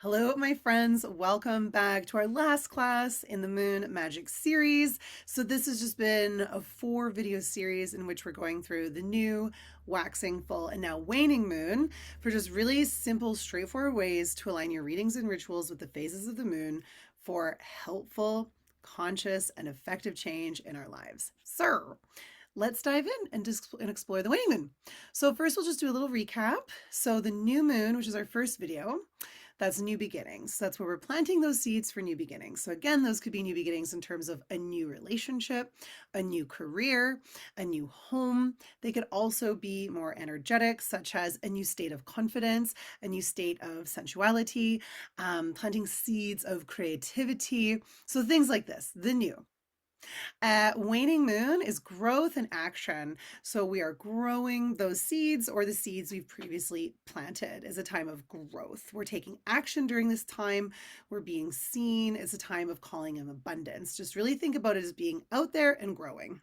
Hello, my friends. Welcome back to our last class in the Moon Magic series. So this has just been a 4 video series in which we're going through the new, waxing, full, and now waning moon for just really simple, straightforward ways to align your readings and rituals with the phases of the moon for helpful, conscious, and effective change in our lives. So let's dive in and explore the waning moon. So first we'll just do a little recap. So the new moon, which is our first video, that's new beginnings. That's where we're planting those seeds for new beginnings. So again, those could be new beginnings in terms of a new relationship, a new career, a new home. They could also be more energetic, such as a new state of confidence, a new state of sensuality, planting seeds of creativity. So things like this, the new. Waning moon is growth and action. So we are growing those seeds, or the seeds we've previously planted, is a time of growth. We're taking action during this time. We're being seen. It's a time of calling in abundance. Just really think about it as being out there and growing.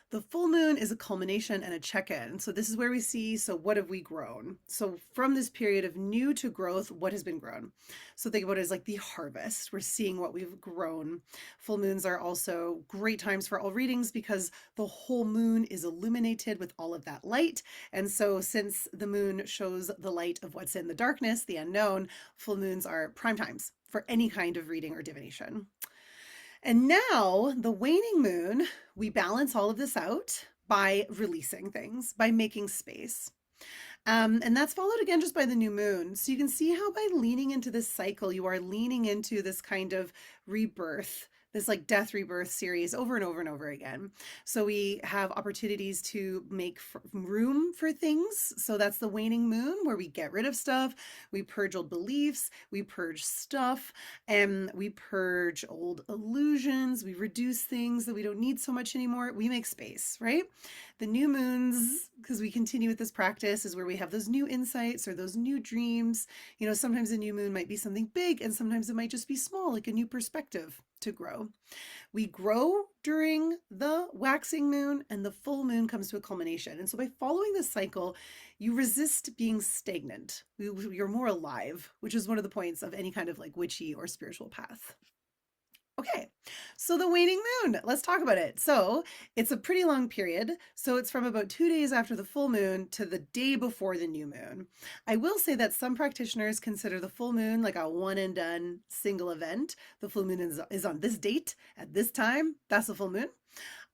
The full moon is a culmination and a check-in. So this is where we see, so what have we grown? So from this period of new to growth, what has been grown? So think about it as like the harvest. We're seeing what we've grown. Full moons are also great times for all readings because the whole moon is illuminated with all of that light. And so since the moon shows the light of what's in the darkness, the unknown, full moons are prime times for any kind of reading or divination. And now, the waning moon, we balance all of this out by releasing things, by making space. And that's followed again just by the new moon. So you can see how by leaning into this cycle, you are leaning into this kind of rebirth, this like death rebirth series over and over and over again. So we have opportunities to make room for things. So that's the waning moon where we get rid of stuff, we purge old beliefs, we purge stuff, and we purge old illusions, we reduce things that we don't need so much anymore. We make space, right? The new moons, because we continue with this practice, is where we have those new insights or those new dreams. You know, sometimes a new moon might be something big, and sometimes it might just be small, like a new perspective to grow. We grow during the waxing moon, and the full moon comes to a culmination. And so by following this cycle, you resist being stagnant. You're more alive, which is one of the points of any kind of like witchy or spiritual path. Okay, so the waning moon, let's talk about it. So it's a pretty long period. So it's from about 2 days after the full moon to the day before the new moon. I will say that some practitioners consider the full moon like a one and done single event. The full moon is on this date at this time. That's the full moon.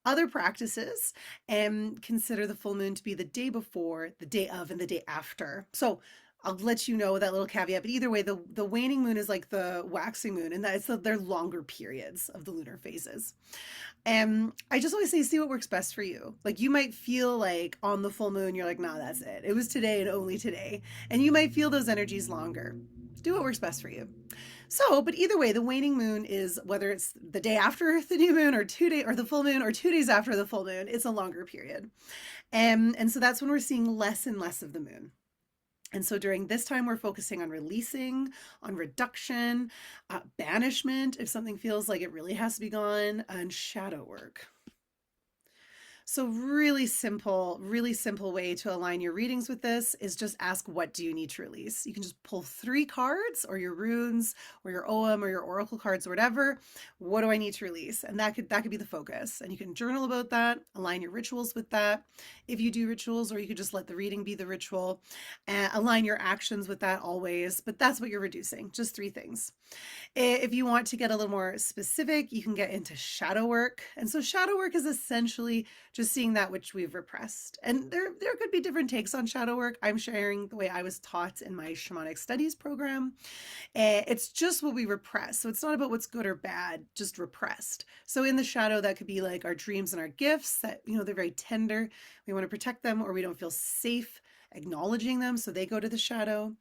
Other practices consider the full moon to be the day before, the day of, and the day after. So I'll let you know that little caveat. But either way, the waning moon is like the waxing moon, and that's they're longer periods of the lunar phases. And I just always say, see what works best for you. Like you might feel like on the full moon, you're like, nah, that's it. It was today and only today. And you might feel those energies longer. Do what works best for you. So, but either way, the waning moon is whether it's the day after the new moon or 2 day or the full moon or 2 days after the full moon, it's a longer period. And so that's when we're seeing less and less of the moon. And so during this time, we're focusing on releasing, on reduction, banishment, if something feels like it really has to be gone, and shadow work. So really simple way to align your readings with this is just ask, what do you need to release? You can just pull 3 cards or your runes or your OM or your oracle cards or whatever. What do I need to release? And that could be the focus. And you can journal about that, align your rituals with that. If you do rituals, or you could just let the reading be the ritual, and align your actions with that always. But that's what you're reducing, just 3 things. If you want to get a little more specific, you can get into shadow work. And so shadow work is essentially just seeing that which we've repressed. And there could be different takes on shadow work. I'm sharing the way I was taught in my shamanic studies program. It's just what we repress. So it's not about what's good or bad, just repressed. So in the shadow, that could be like our dreams and our gifts that, you know, they're very tender. We want to protect them, or we don't feel safe acknowledging them, so they go to the shadow.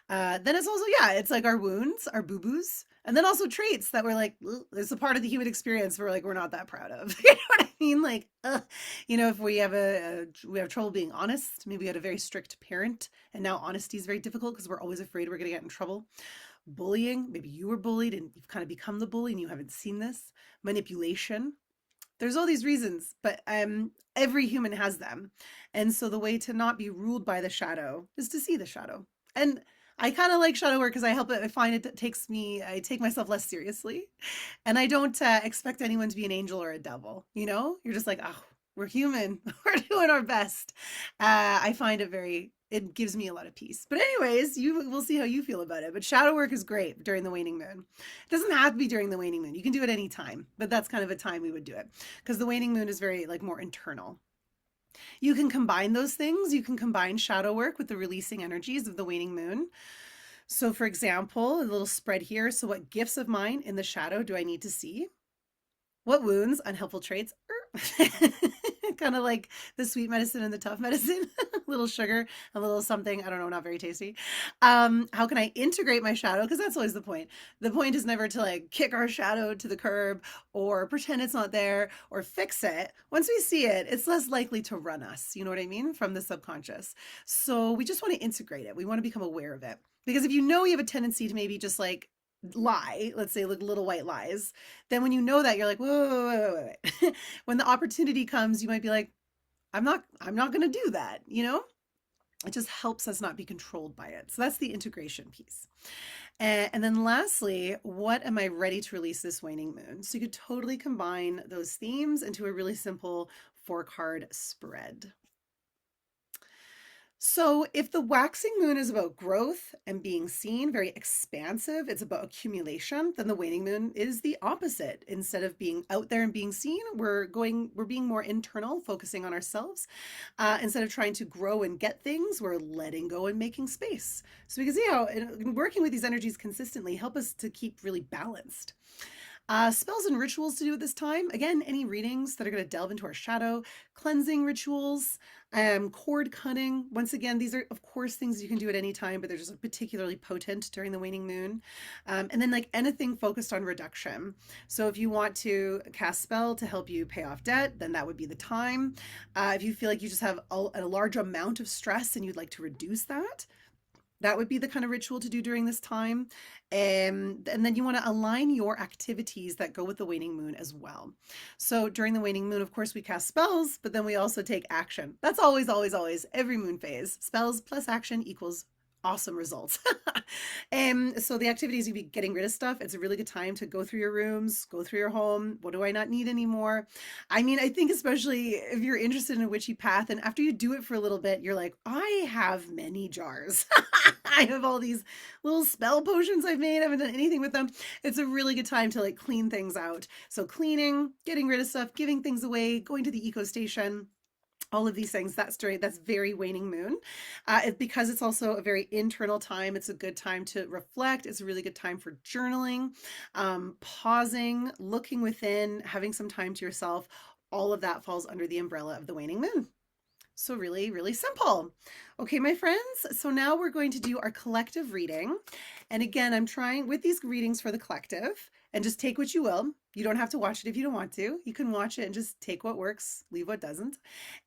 Then it's also, yeah, it's like our wounds, our boo-boos, and then also traits that we're like, there's a part of the human experience we're not that proud of. You know what I mean? Like, you know, if we have we have trouble being honest, maybe we had a very strict parent, and now honesty is very difficult because we're always afraid we're going to get in trouble. Bullying, maybe you were bullied and you've kind of become the bully and you haven't seen this. Manipulation, there's all these reasons, but every human has them. And so the way to not be ruled by the shadow is to see the shadow. And I kind of like shadow work because I find it takes me, I take myself less seriously. And I don't expect anyone to be an angel or a devil. You know, you're just like, oh, we're human. We're doing our best. I find it it gives me a lot of peace. But anyways, we'll see how you feel about it. But shadow work is great during the waning moon. It doesn't have to be during the waning moon. You can do it any time, but that's kind of a time we would do it because the waning moon is very like more internal. You can combine those things. You can combine shadow work with the releasing energies of the waning moon. So for example, a little spread here. So what gifts of mine in the shadow do I need to see? What wounds, unhelpful traits, kind of like the sweet medicine and the tough medicine, a little sugar, a little something, I don't know, not very tasty. How can I integrate my shadow? Because that's always the point. The point is never to like kick our shadow to the curb or pretend it's not there or fix it. Once we see it, it's less likely to run us, you know what I mean, from the subconscious. So we just want to integrate it. We want to become aware of it. Because if you know you have a tendency to maybe just like lie, let's say like little white lies, then when you know that, you're like, whoa. When the opportunity comes, you might be like, I'm not going to do that. You know, it just helps us not be controlled by it. So that's the integration piece. And then lastly, what am I ready to release this waning moon? So you could totally combine those themes into a really simple 4-card spread. So if the waxing moon is about growth and being seen, very expansive, it's about accumulation, then the waning moon is the opposite. Instead of being out there and being seen, we're being more internal, focusing on ourselves. Instead of trying to grow and get things, we're letting go and making space. So we can see how working with these energies consistently help us to keep really balanced. Spells and rituals to do at this time. Again, any readings that are going to delve into our shadow, cleansing rituals, cord cutting. Once again, these are, of course, things you can do at any time, but they're just particularly potent during the waning moon. And then like anything focused on reduction. So if you want to cast spell to help you pay off debt, then that would be the time. If you feel like you just have a large amount of stress and you'd like to reduce that, that would be the kind of ritual to do during this time. And then you want to align your activities that go with the waning moon as well. So during the waning moon, of course, we cast spells, but then we also take action. That's always, always, always every moon phase. Spells plus action equals awesome results. So the activities, you'd be getting rid of stuff. It's a really good time to go through your rooms, go through your home. What do I not need anymore? I mean, I think especially if you're interested in a witchy path and after you do it for a little bit, you're like, I have many jars. I have all these little spell potions I've made. I haven't done anything with them. It's a really good time to like clean things out. So cleaning, getting rid of stuff, giving things away, going to the eco station, all of these things, that's very waning moon. Because it's also a very internal time, it's a good time to reflect. It's a really good time for journaling, pausing, looking within, having some time to yourself. All of that falls under the umbrella of the waning moon. So really, really simple. Okay, my friends, so now we're going to do our collective reading. And again, I'm trying with these readings for the collective, and just take what you will. You don't have to watch it if you don't want to. You can watch it and just take what works, leave what doesn't.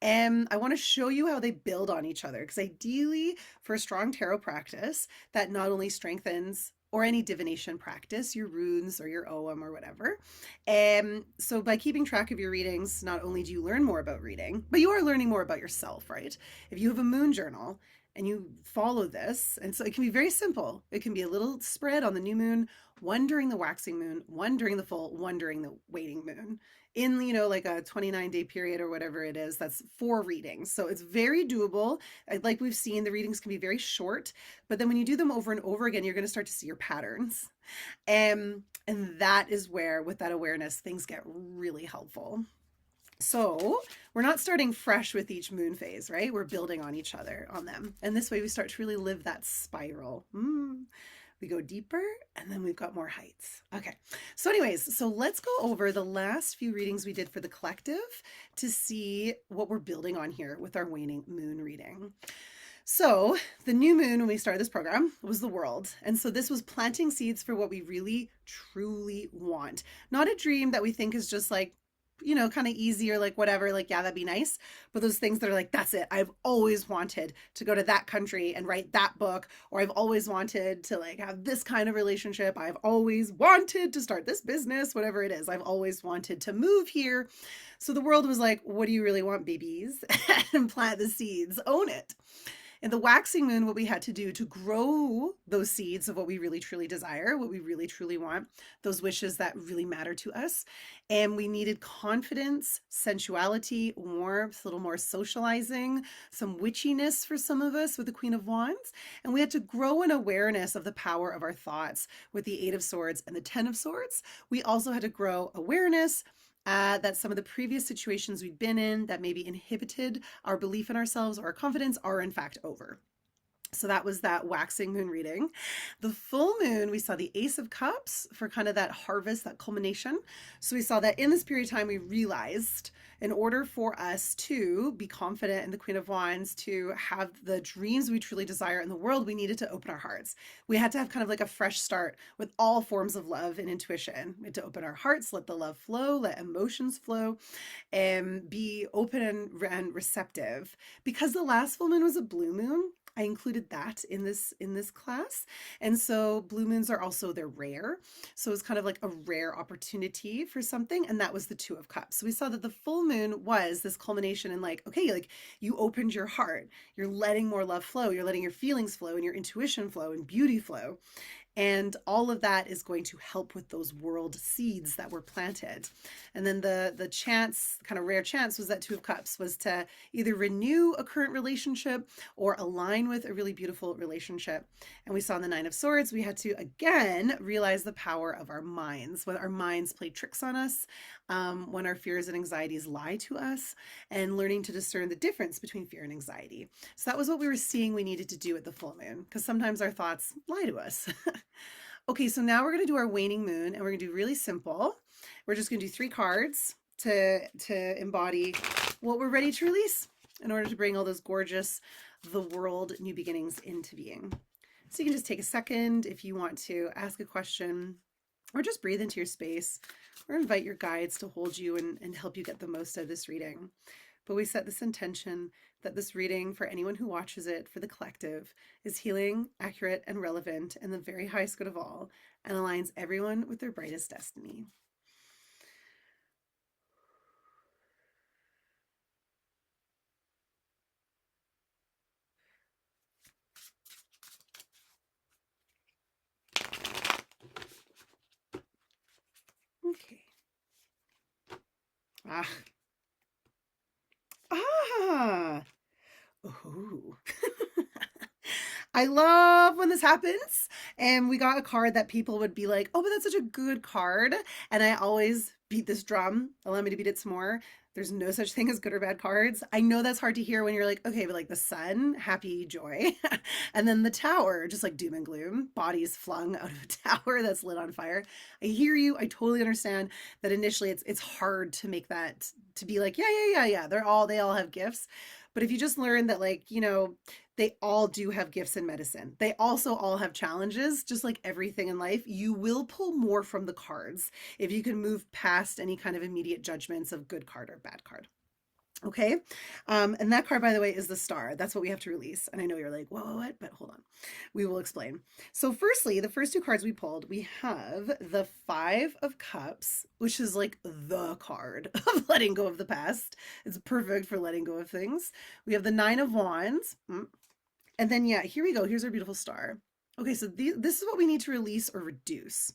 And I want to show you how they build on each other, because ideally for a strong tarot practice, that not only strengthens, or any divination practice, your runes or your OM or whatever. So by keeping track of your readings, not only do you learn more about reading, but you are learning more about yourself, right? If you have a moon journal and you follow this, and so it can be very simple. It can be a little spread on the new moon, one during the waxing moon, one during the full, one during the waning moon. In, you know, like a 29-day period or whatever it is, that's 4 readings. So it's very doable. Like we've seen, the readings can be very short, but then when you do them over and over again, you're going to start to see your patterns. And that is where, with that awareness, things get really helpful. So we're not starting fresh with each moon phase, right? We're building on each other on them. And this way we start to really live that spiral. We go deeper and then we've got more heights. Okay. So anyways, so let's go over the last few readings we did for the collective to see what we're building on here with our waning moon reading. So the new moon, when we started this program, was the world. And so this was planting seeds for what we really, truly want. Not a dream that we think is just like, you know, kind of easy or like whatever, like, yeah, that'd be nice. But those things that are like, that's it. I've always wanted to go to that country and write that book, or I've always wanted to like have this kind of relationship. I've always wanted to start this business, whatever it is. I've always wanted to move here. So the world was like, what do you really want, babies? And plant the seeds, own it. In the waxing moon, what we had to do to grow those seeds of what we really truly desire, what we really truly want, those wishes that really matter to us. And we needed confidence, sensuality, warmth, a little more socializing, some witchiness for some of us with the Queen of Wands. And we had to grow an awareness of the power of our thoughts with the Eight of Swords and the Ten of Swords. We also had to grow awareness that some of the previous situations we'd been in that maybe inhibited our belief in ourselves or our confidence are in fact over. So that was that waxing moon reading. The full moon, we saw the Ace of Cups for kind of that harvest, that culmination. So we saw that in this period of time, we realized in order for us to be confident in the Queen of Wands, to have the dreams we truly desire in the world, we needed to open our hearts. We had to have kind of like a fresh start with all forms of love and intuition. We had to open our hearts, let the love flow, let emotions flow, and be open and receptive. Because the last full moon was a blue moon, I included that in this class. And so blue moons are also, they're rare. So it's kind of like a rare opportunity for something. And that was the Two of Cups. So we saw that the full moon was this culmination in like, okay, like you opened your heart, you're letting more love flow, you're letting your feelings flow and your intuition flow and beauty flow. And all of that is going to help with those world seeds that were planted. And then the chance, kind of rare chance, was that Two of Cups was to either renew a current relationship or align with a really beautiful relationship. And we saw in the Nine of Swords, we had to again realize the power of our minds, when our minds play tricks on us, when our fears and anxieties lie to us, and learning to discern the difference between fear and anxiety. So that was what we were seeing we needed to do at the full moon, because sometimes our thoughts lie to us. Okay, so now we're going to do our waning moon, and we're going to do really simple. We're just going to do 3 cards to embody what we're ready to release in order to bring all those gorgeous, the world, new beginnings into being. So you can just take a second if you want to ask a question, or just breathe into your space, or invite your guides to hold you and help you get the most out of this reading. But we set this intention that this reading, for anyone who watches it, for the collective, is healing, accurate, and relevant, and the very highest good of all, and aligns everyone with their brightest destiny. Okay. Oh. I love when this happens. And we got a card that people would be like, oh, but that's such a good card. And I always beat this drum. Allow me to beat it some more. There's no such thing as good or bad cards. I know that's hard to hear when you're like, okay, but like the sun, happy, joy. And then the tower, just like doom and gloom, bodies flung out of a tower that's lit on fire. I hear you. I totally understand that initially it's hard to make that, to be like, yeah. They all have gifts. But if you just learn that, like, they all do have gifts in medicine. They also all have challenges, just like everything in life. You will pull more from the cards if you can move past any kind of immediate judgments of good card or bad card. Okay. And that card, by the way, is the Star. That's what we have to release. And I know you're like, whoa, what? But hold on. We will explain. So firstly, the first 2 cards we pulled, we have the 5 of Cups, which is like the card of letting go of the past. It's perfect for letting go of things. We have the 9 of Wands. And then, yeah, here we go. Here's our beautiful Star. Okay, so this is what we need to release or reduce.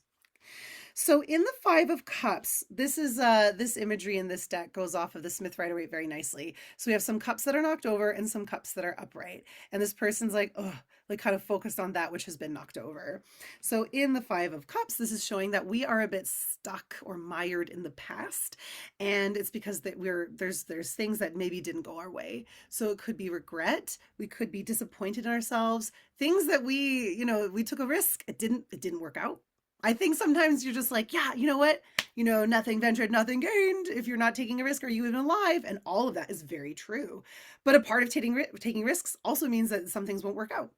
So in the 5 of Cups, this is this imagery in this deck goes off of the Smith Rider-Waite very nicely. So we have some cups that are knocked over and some cups that are upright. And this person's like, oh, like kind of focused on that which has been knocked over. So in the 5 of Cups, this is showing that we are a bit stuck or mired in the past. And it's because that there's things that maybe didn't go our way. So it could be regret. We could be disappointed in ourselves. Things that we took a risk. It didn't work out. I think sometimes you're just like, yeah, you know what? Nothing ventured, nothing gained. If you're not taking a risk, are you even alive? And all of that is very true. But a part of taking risks also means that some things won't work out.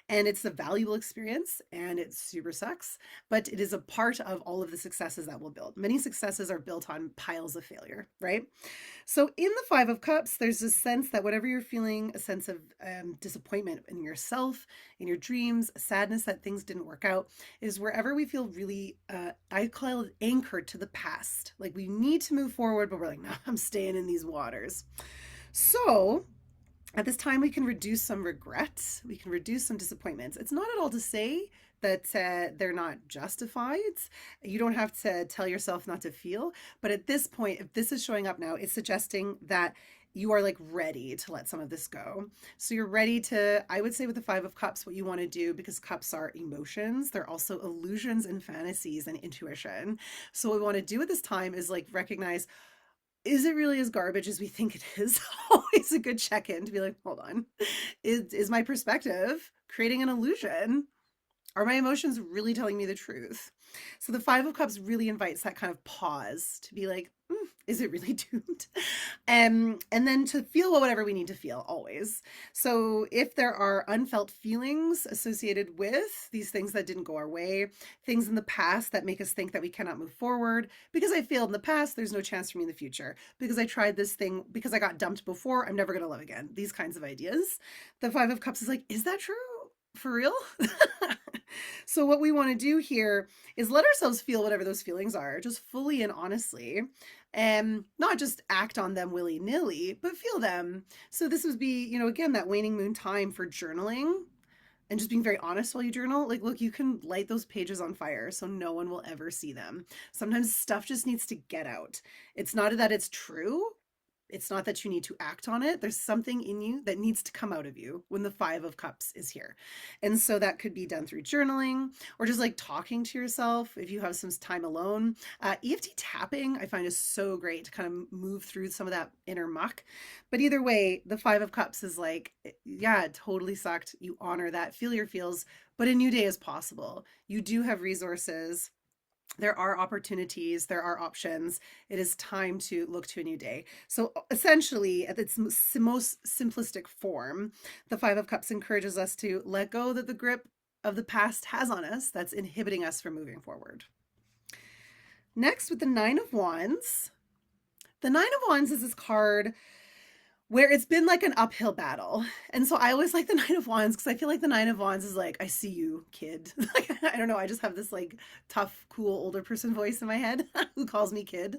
And it's a valuable experience and it super sucks, but it is a part of all of the successes that we'll build. Many successes are built on piles of failure, right? So in the 5 of Cups, there's this sense that whatever you're feeling, a sense of disappointment in yourself, in your dreams, sadness that things didn't work out, is wherever we feel really, I call it anchored to the past. Like we need to move forward, but we're like, no, I'm staying in these waters. So At this time, we can reduce some regret, we can reduce some disappointments. It's not at all to say that they're not justified. You don't have to tell yourself not to feel. But at this point, if this is showing up now, it's suggesting that you are like ready to let some of this go. So you're ready to, I would say with the Five of Cups, what you want to do, because cups are emotions, they're also illusions and fantasies and intuition. So what we want to do at this time is like recognize, is it really as garbage as we think it is? Always a good check-in to be like, hold on, is my perspective creating an illusion? Are my emotions really telling me the truth? So the Five of Cups really invites that kind of pause to be like, is it really doomed? And then to feel whatever we need to feel always. So if there are unfelt feelings associated with these things that didn't go our way, things in the past that make us think that we cannot move forward, because I failed in the past, there's no chance for me in the future. Because I tried this thing, because I got dumped before, I'm never going to love again. These kinds of ideas. The Five of Cups is like, is that true? For real? So what we want to do here is let ourselves feel whatever those feelings are, just fully and honestly, and not just act on them willy-nilly, but feel them. So this would be, again, that waning moon time for journaling and just being very honest while you journal. Like, look, you can light those pages on fire so no one will ever see them. Sometimes stuff just needs to get out. It's not that it's true. It's not that you need to act on it. There's something in you that needs to come out of you when the Five of Cups is here. And so that could be done through journaling or just like talking to yourself if you have some time alone. EFT tapping, I find, is so great to kind of move through some of that inner muck. But either way, the Five of Cups is like, yeah, it totally sucked. You honor that, feel your feels, but a new day is possible. You do have resources. There are opportunities, there are options. It is time to look to a new day. So essentially, at its most simplistic form, the Five of Cups encourages us to let go that the grip of the past has on us that's inhibiting us from moving forward. Next, with the Nine of Wands. The Nine of Wands is this card where it's been like an uphill battle. And so I always like the Nine of Wands because I feel like the Nine of Wands is like, I see you, kid. Like, I don't know. I just have this like tough, cool older person voice in my head who calls me kid.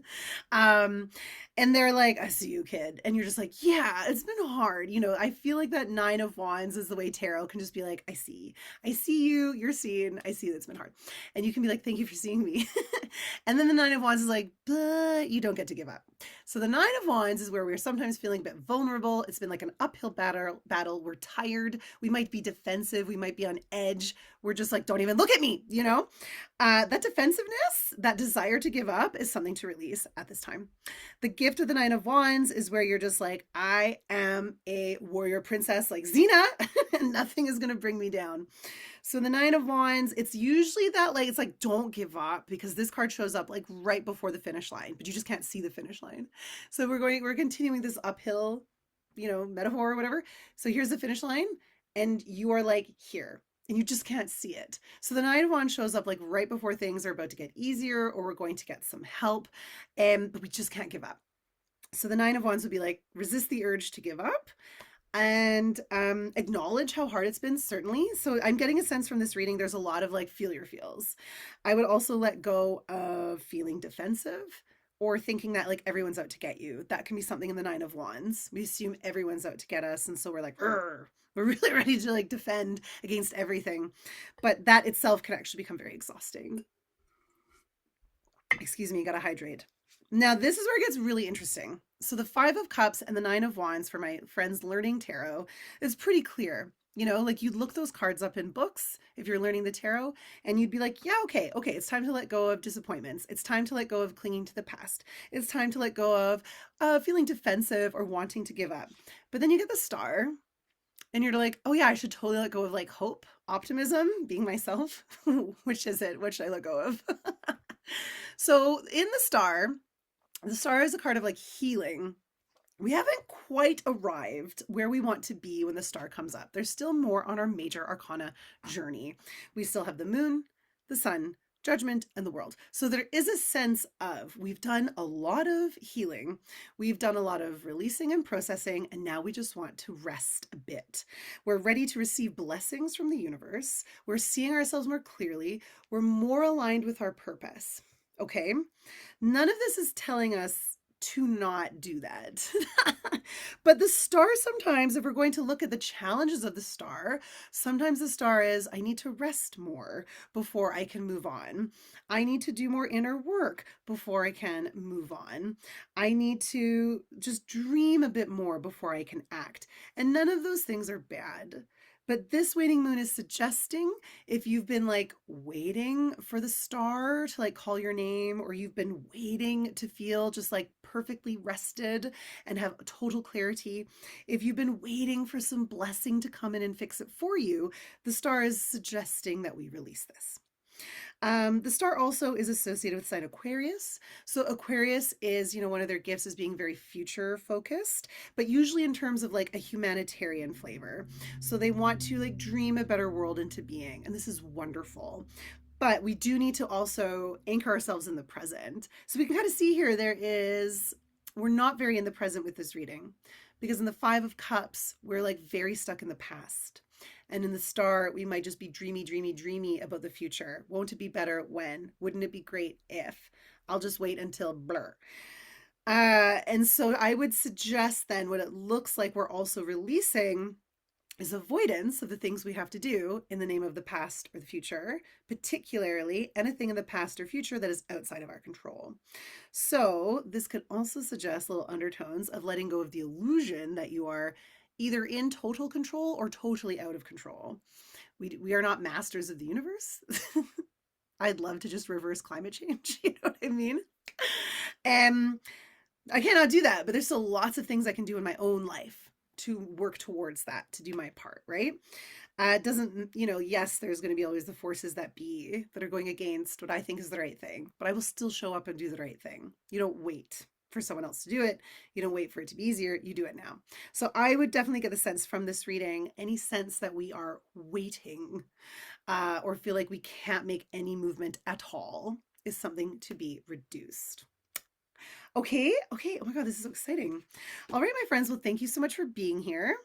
And they're like, I see you, kid. And you're just like, yeah, it's been hard. I feel like that Nine of Wands is the way tarot can just be like, I see you, you're seen. I see that it's been hard. And you can be like, thank you for seeing me. And then the Nine of Wands is like, but you don't get to give up. So the Nine of Wands is where we're sometimes feeling a bit vulnerable. It's been like an uphill battle. We're tired. We might be defensive. We might be on edge. We're just like, don't even look at me, That defensiveness, that desire to give up is something to release at this time. The gift of the Nine of Wands is where you're just like, I am a warrior princess like Xena, and nothing is going to bring me down. So the Nine of Wands, it's usually that like, it's like, don't give up, because this card shows up like right before the finish line, but you just can't see the finish line. So we're continuing this uphill, metaphor or whatever. So here's the finish line and you are like here and you just can't see it. So the Nine of Wands shows up like right before things are about to get easier or we're going to get some help, but we just can't give up. So the Nine of Wands would be like, resist the urge to give up and acknowledge how hard it's been, certainly. So I'm getting a sense from this reading, there's a lot of like, feel your feels. I would also let go of feeling defensive or thinking that like everyone's out to get you. That can be something in the Nine of Wands. We assume everyone's out to get us. And so we're like, we're really ready to like defend against everything. But that itself can actually become very exhausting. Excuse me, gotta hydrate. Now, this is where it gets really interesting. So the Five of Cups and the Nine of Wands for my friends learning tarot is pretty clear. Like you'd look those cards up in books if you're learning the tarot and you'd be like, yeah, okay, it's time to let go of disappointments. It's time to let go of clinging to the past. It's time to let go of feeling defensive or wanting to give up. But then you get the Star and you're like, oh yeah, I should totally let go of like hope, optimism, being myself. Which is it? What should I let go of? So in the Star is a card of like healing. We haven't quite arrived where we want to be when the Star comes up. There's still more on our major arcana journey. We still have the moon, the sun, judgment, and the world. So there is a sense of we've done a lot of healing. We've done a lot of releasing and processing, and now we just want to rest a bit. We're ready to receive blessings from the universe. We're seeing ourselves more clearly. We're more aligned with our purpose. Okay? None of this is telling us to not do that. But the star, sometimes, if we're going to look at the challenges of the star, sometimes the star is, I need to rest more before I can move on. I need to do more inner work before I can move on. I need to just dream a bit more before I can act. And none of those things are bad. But this waning moon is suggesting, if you've been like waiting for the star to like call your name, or you've been waiting to feel just like perfectly rested and have total clarity, if you've been waiting for some blessing to come in and fix it for you, the star is suggesting that we release this. The star also is associated with sign Aquarius. So Aquarius is, one of their gifts is being very future focused, but usually in terms of like a humanitarian flavor. So they want to like dream a better world into being, and this is wonderful. But we do need to also anchor ourselves in the present. So we can kind of see here, we're not very in the present with this reading, because in the Five of Cups, we're like very stuck in the past. And in the star, we might just be dreamy, dreamy, dreamy about the future. Won't it be better when? Wouldn't it be great if? I'll just wait until blur. And so I would suggest then what it looks like we're also releasing is avoidance of the things we have to do in the name of the past or the future, particularly anything in the past or future that is outside of our control. So this could also suggest little undertones of letting go of the illusion that you are either in total control or totally out of control. We are not masters of the universe. I'd love to just reverse climate change. You know what I mean? And I cannot do that, but there's still lots of things I can do in my own life to work towards that, to do my part, right? It doesn't, yes, there's going to be always the forces that be that are going against what I think is the right thing, but I will still show up and do the right thing. You don't wait for someone else to do it. You don't wait for it to be easier. You do it now. So I would definitely get the sense from this reading, any sense that we are waiting or feel like we can't make any movement at all is something to be reduced. Okay. Oh my God, this is so exciting. All right, my friends. Well, thank you so much for being here.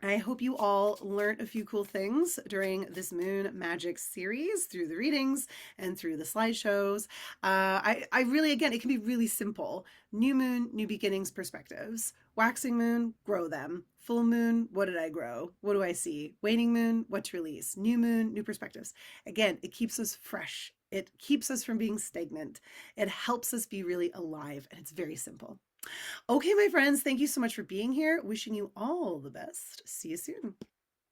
I hope you all learned a few cool things during this Moon Magic series through the readings and through the slideshows. I really, again, it can be really simple. New moon, new beginnings, perspectives. Waxing moon, grow them. Full moon, what did I grow? What do I see? Waning moon, what to release? New moon, new perspectives. Again, it keeps us fresh. It keeps us from being stagnant. It helps us be really alive, and it's very simple. Okay, my friends, thank you so much for being here. Wishing you all the best. See you soon.